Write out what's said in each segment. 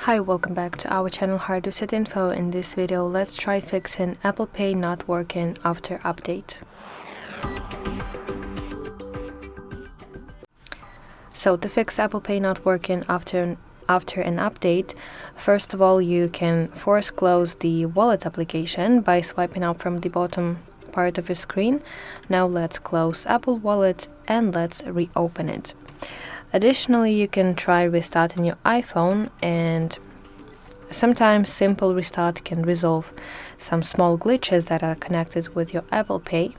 Hi, welcome back to our channel HardReset.Info. In this video, let's try fixing Apple Pay not working after update. So to fix Apple Pay not working after an update, first of all, you can force close the wallet application by swiping up from the bottom part of your screen. Now let's close Apple Wallet and let's reopen it. Additionally, you can try restarting your iPhone, and sometimes simple restart can resolve some small glitches that are connected with your Apple Pay.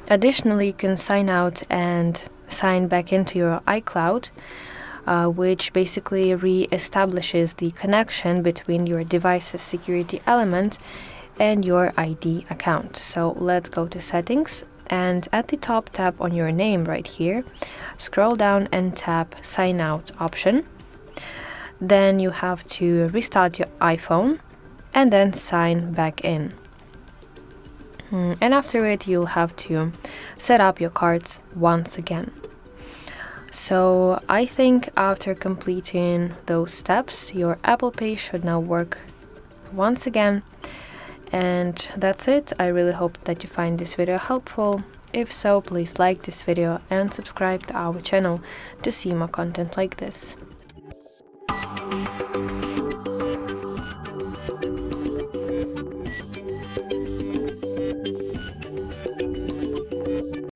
Additionally, you can sign out and sign back into your iCloud, which basically re-establishes the connection between your device's security element and your ID account. So let's go to settings, and at the top, tap on your name right here, scroll down and tap sign out option. Then you have to restart your iPhone and then sign back in. And after it, you'll have to set up your cards once again. So I think after completing those steps, your Apple Pay should now work once again. And that's it. I really hope that you find this video helpful. If so, please like this video and subscribe to our channel to see more content like this.